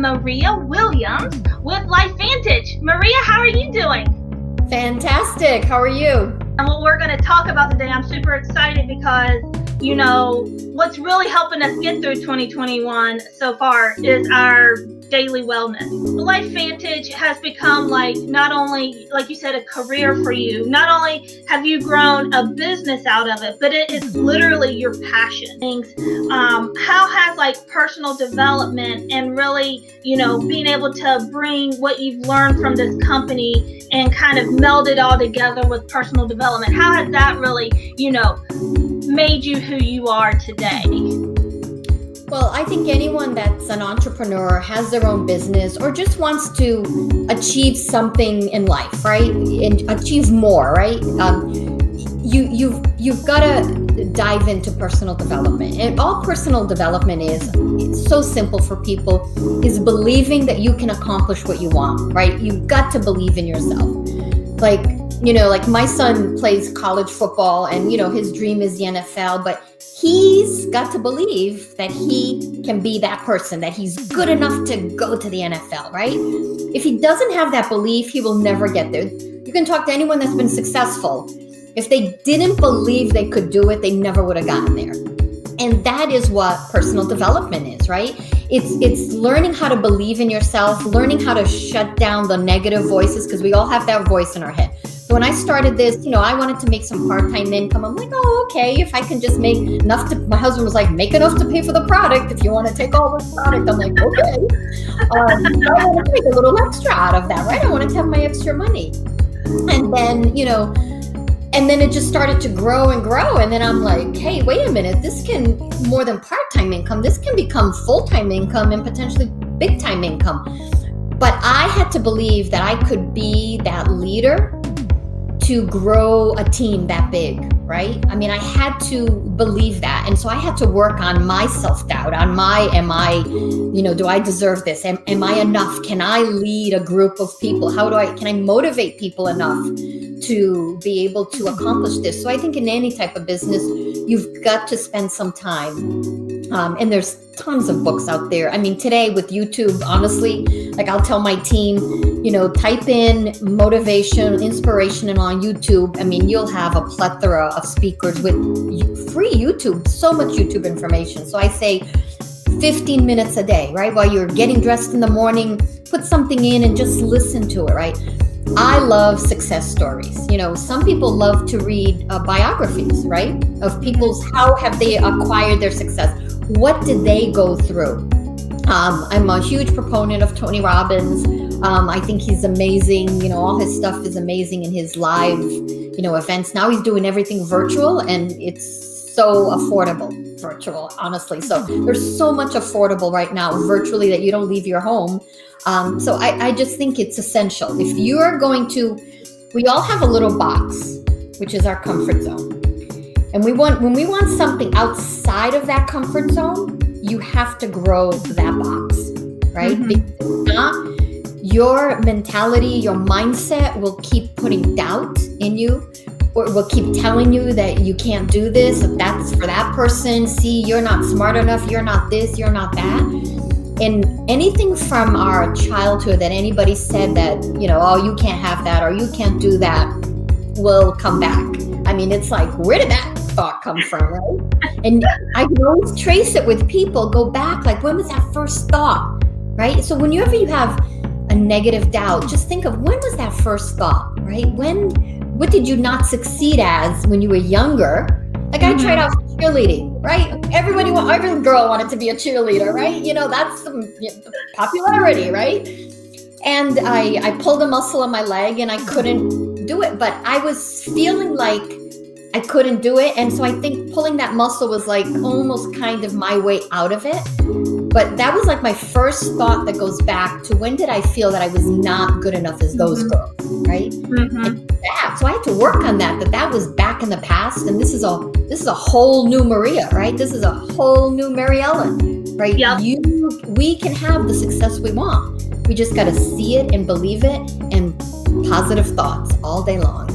Maria Williams with LifeVantage. Maria, how are you doing? Fantastic. How are you? And what we're going to talk about today, I'm super excited because, you know, what's really helping us get through 2021 so far is our daily wellness. LifeVantage has become not only, like you said, a career for you. Not only have you grown a business out of it, but it is literally your passion. How has personal development and really, being able to bring what you've learned from this company and kind of meld it all together with personal development, how has that really, made you who you are today? Well, I think anyone that's an entrepreneur, has their own business, or just wants to achieve something in life, right? And achieve more, right? You've got to dive into personal development. And all personal development is, it's so simple for people, is believing that you can accomplish what you want, right? You've got to believe in yourself. Like my son plays college football and, his dream is the NFL, but he's got to believe that he can be that person, that he's good enough to go to the NFL, right? If he doesn't have that belief, he will never get there. You can talk to anyone that's been successful. If they didn't believe they could do it, they never would have gotten there. And that is what personal development is, right? It's learning how to believe in yourself, learning how to shut down the negative voices, because we all have that voice in our head. So when I started this, I wanted to make some part-time income. I'm like, oh, okay, if I can just make enough to, my husband was like, make enough to pay for the product. If you want to take all this product, I'm like, okay. I want to make a little extra out of that, right? I wanted to have my extra money. And then, and then it just started to grow and grow. And then I'm like, hey, wait a minute, this can, more than part-time income, this can become full-time income and potentially big-time income. But I had to believe that I could be that leader to grow a team that big, right? I mean, I had to believe that. And so I had to work on my self-doubt, on do I deserve this? Am I enough? Can I lead a group of people? Can I motivate people enough to be able to accomplish this? So I think in any type of business, you've got to spend some time. And there's tons of books out there. I mean, today with YouTube, honestly, I'll tell my team, type in motivation, inspiration, and on YouTube, I mean, you'll have a plethora of speakers with free YouTube, so much YouTube information. So I say 15 minutes a day, right? While you're getting dressed in the morning, put something in and just listen to it, right? I love success stories. Some people love to read biographies, right? Of people's, how have they acquired their success? What did they go through? I'm a huge proponent of Tony Robbins. I think he's amazing. All his stuff is amazing in his live, events. Now he's doing everything virtual, and it's so affordable virtual, honestly. So there's so much affordable right now virtually that you don't leave your home. So I just think it's essential. If you are going to, we all have a little box, which is our comfort zone. And when we want something outside of that comfort zone, you have to grow that box, right? Mm-hmm. Because if not, your mentality, your mindset will keep putting doubt in you, or will keep telling you that you can't do this, that that's for that person. See, you're not smart enough. You're not this, you're not that. And anything from our childhood that anybody said that, oh, you can't have that or you can't do that will come back. I mean, it's like, where did that thought come from, right? And I can always trace it with people, go back, when was that first thought, right? So whenever you have a negative doubt, just think of, when was that first thought, right? What did you not succeed as when you were younger? I tried out for cheerleading, right? Every girl wanted to be a cheerleader, right? That's some popularity, right? And I pulled a muscle in my leg and I couldn't do it, but I was feeling like I couldn't do it. And so I think pulling that muscle was almost kind of my way out of it. But that was my first thought that goes back to, when did I feel that I was not good enough as those girls, right? Mm-hmm. So I had to work on that was back in the past. And this is a whole new Maria, right? This is a whole new Mary Ellen, right? Yep. We can have the success we want. We just got to see it and believe it, and positive thoughts all day long.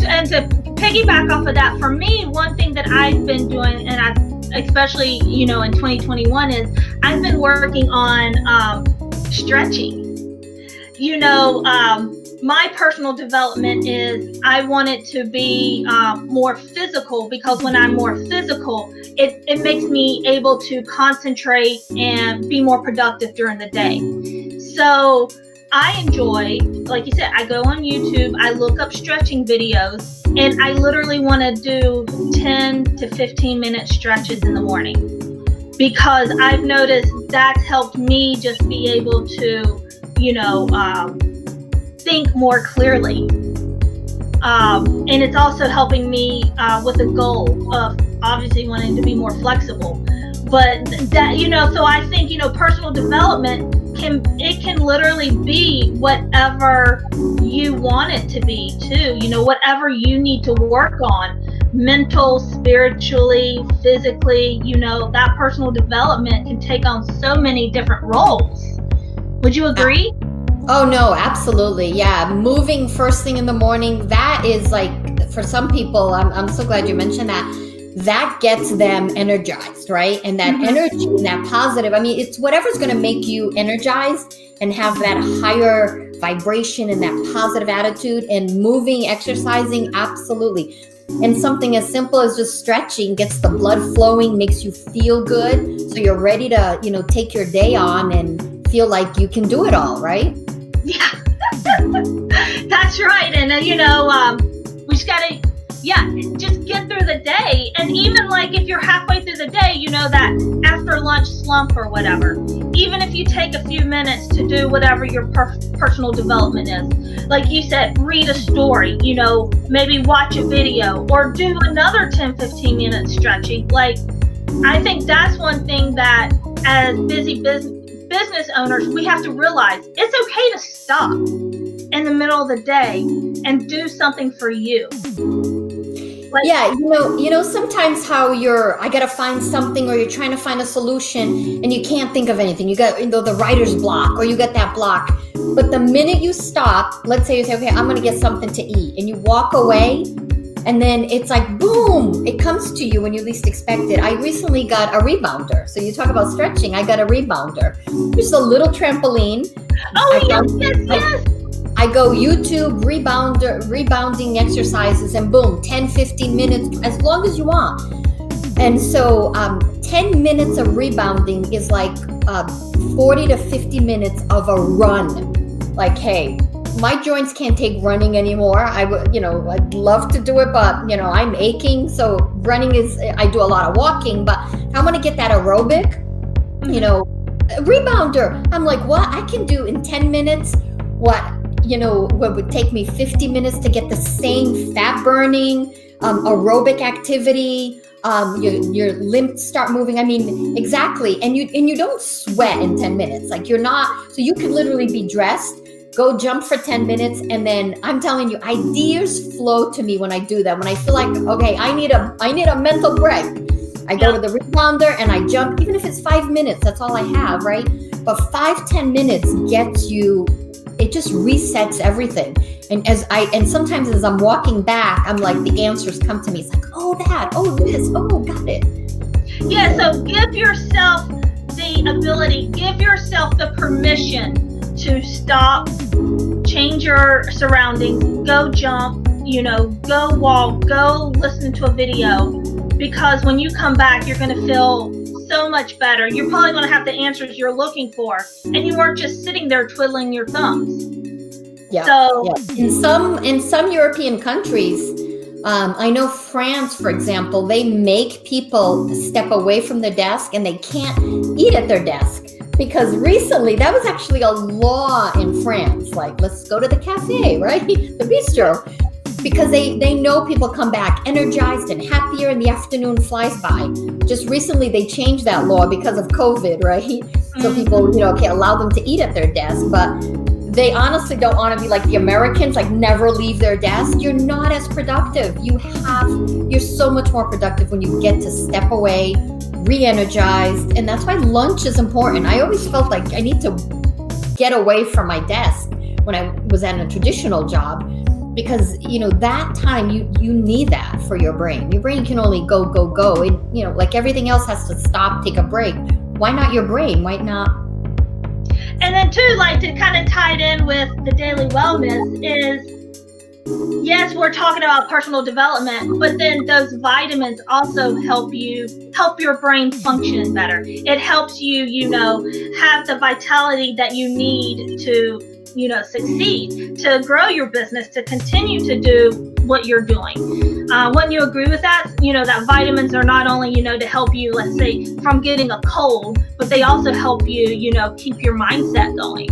And to piggyback off of that, for me, one thing that I've been doing, and especially, you know, in 2021 is I've been working on stretching. You know, my personal development is I want it to be more physical, because when I'm more physical, it makes me able to concentrate and be more productive during the day. So I enjoy, like you said, I go on YouTube, I look up stretching videos, and I literally want to do 10 to 15 minute stretches in the morning, because I've noticed that's helped me just be able to, you know, think more clearly. And it's also helping me with a goal of obviously wanting to be more flexible. But that, you know, so I think, you know, personal development can literally be whatever you want it to be too. You know, whatever you need to work on, mental, spiritually, physically, you know, that personal development can take on so many different roles. Would you agree? Oh no, absolutely. Yeah. Moving first thing in the morning, that is like, for some people, I'm so glad you mentioned that gets them energized, right? And that energy, that positive, I mean, it's whatever's going to make you energized and have that higher vibration and that positive attitude. And moving, exercising, absolutely. And something as simple as just stretching gets the blood flowing, makes you feel good. So you're ready to, you know, take your day on and feel like you can do it all, right? Yeah, that's right. And, you know, we just got to, just get through the day. And even like if you're halfway through the day, you know, that after lunch slump or whatever, even if you take a few minutes to do whatever your personal development is, like you said, read a story, you know, maybe watch a video or do another 10-15 minute stretching. Like, I think that's one thing that as busy business owners, we have to realize it's okay to stop in the middle of the day and do something for you. Like, yeah, you know, sometimes how I got to find something, or you're trying to find a solution and you can't think of anything. You got, you know, the writer's block, or you got that block. But the minute you stop, let's say you say, okay, I'm going to get something to eat, and you walk away, and then it's like, boom, it comes to you when you least expect it. I recently got a rebounder. So you talk about stretching, I got a rebounder. Just a little trampoline. Oh, yes. I go YouTube rebounding exercises, and boom, 10, 15 minutes, as long as you want. And so 10 minutes of rebounding is like 40 to 50 minutes of a run. Like, hey, my joints can't take running anymore. I'd love to do it, but, you know, I'm aching. So running I do a lot of walking, but I want to get that aerobic, you know, rebounder. I'm like, what? I can do in 10 minutes what would take me 50 minutes to get the same fat burning, aerobic activity. Your limbs start moving. I mean, exactly. And you don't sweat in 10 minutes. Like, you're not, so you could literally be dressed, go jump for 10 minutes. And then I'm telling you, ideas flow to me when I do that. When I feel like, okay, I need a mental break. I go to the rebounder and I jump, even if it's 5 minutes, that's all I have, right? But 5-10 minutes gets you, it just resets everything. And sometimes as I'm walking back, I'm like, the answers come to me. It's like, oh, that, oh, this, oh, got it. Yeah, so give yourself the ability, give yourself the permission to stop, change your surroundings, go jump, go walk, go listen to a video. Because when you come back, you're going to feel so much better. You're probably going to have the answers you're looking for, and you weren't just sitting there twiddling your thumbs. Yeah. So in some European countries, I know France, for example, they make people step away from their desk and they can't eat at their desk. Because recently, that was actually a law in France. Like, let's go to the cafe, right? The bistro. Because they know people come back energized and happier, and the afternoon flies by. Just recently, they changed that law because of COVID, right? So people, can't allow them to eat at their desk. But they honestly don't want to be like the Americans, like never leave their desk. You're not as productive. You're so much more productive when you get to step away, re-energized. And that's why lunch is important. I always felt like I need to get away from my desk when I was at a traditional job. because that time you need that for your brain. Your brain can only go and like everything else has to stop, take a break. Why not your brain? Why not? And then too, like, to kind of tie it in with the daily wellness is, yes, we're talking about personal development, but then those vitamins also help your brain function better. It helps you, have the vitality that you need to, succeed, to grow your business, to continue to do what you're doing. Wouldn't you agree with that? That vitamins are not only, to help you, let's say, from getting a cold, but they also help you, keep your mindset going.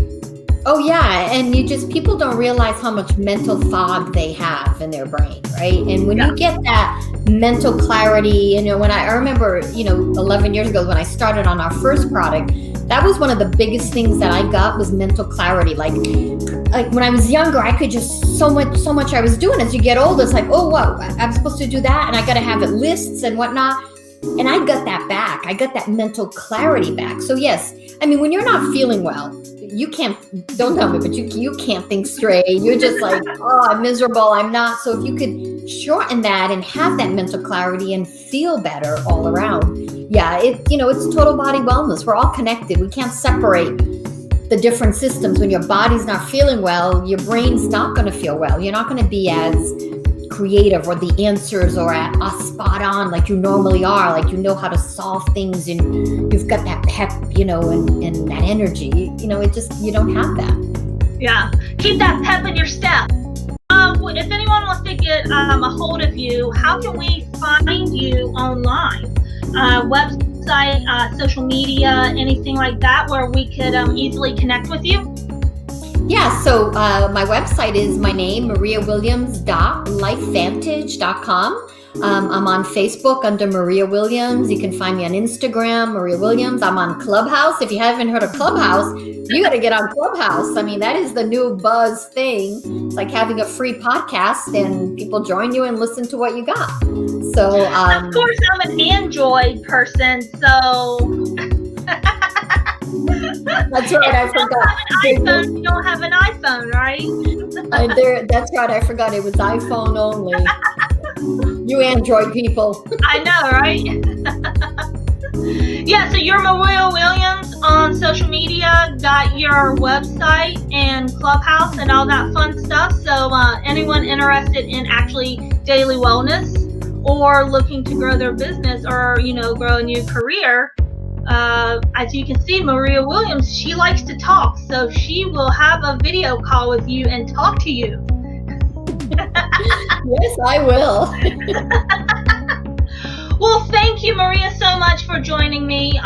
Oh yeah, and people don't realize how much mental fog they have in their brain, right? And when you get that mental clarity, when I remember, 11 years ago when I started on our first product, that was one of the biggest things that I got was mental clarity. Like when I was younger, I could just so much I was doing. As you get older, it's like, oh, wow, I'm supposed to do that, and I got to have it lists and whatnot. And I got that back. I got that mental clarity back. So yes, I mean, when you're not feeling well, you can't, don't tell me, but you can't think straight. You're just like, oh, I'm miserable. I'm not. So if you could shorten that and have that mental clarity and feel better all around. Yeah, it's total body wellness. We're all connected. We can't separate the different systems. When your body's not feeling well, your brain's not going to feel well. You're not going to be as creative, or the answers are spot on like you normally are, like how to solve things, and you've got that pep, and that energy. It just, you don't have that. Yeah, keep that pep in your step. If anyone wants to get a hold of you, how can we find you online? Website, social media, anything like that, where we could easily connect with you? Yeah, so my website is my name, mariawilliams.lifevantage.com. I'm on Facebook under Maria Williams. You can find me on Instagram, Maria Williams. I'm on Clubhouse. If you haven't heard of Clubhouse, you got to get on Clubhouse. I mean, that is the new buzz thing. It's like having a free podcast and people join you and listen to what you got. So, of course, I'm an Android person, so... That's right, I forgot. You don't have an iPhone, right? That's right, I forgot it was iPhone only. You Android people. I know, right? Yeah, so you're Maria Williams on social media, got your website and Clubhouse and all that fun stuff. So anyone interested in actually daily wellness or looking to grow their business or, grow a new career, as you can see, Maria Williams, she likes to talk, so she will have a video call with you and talk to you. Yes, I will. Well, thank you, Maria, so much for joining me.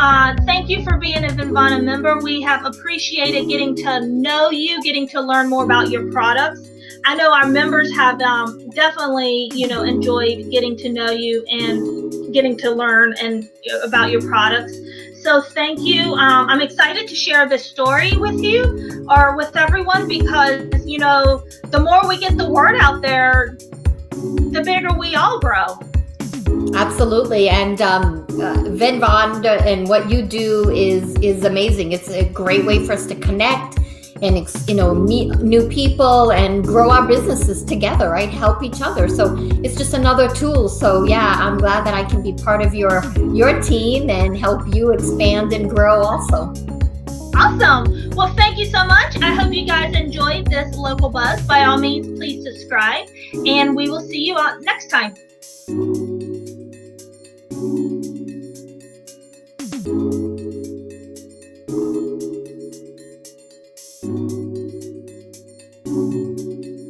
Thank you for being a Vivana member. We have appreciated getting to know you, getting to learn more about your products. I know our members have definitely, enjoyed getting to know you and getting to learn about your products. So thank you. I'm excited to share this story with you or with everyone because, the more we get the word out there, the bigger we all grow. Absolutely. And Vivana and what you do is amazing. It's a great way for us to connect and, meet new people and grow our businesses together, right? Help each other. So it's just another tool. So yeah, I'm glad that I can be part of your team and help you expand and grow also. Awesome. Well, thank you so much. I hope you guys enjoyed this Local Buzz. By all means, please subscribe and we will see you next time.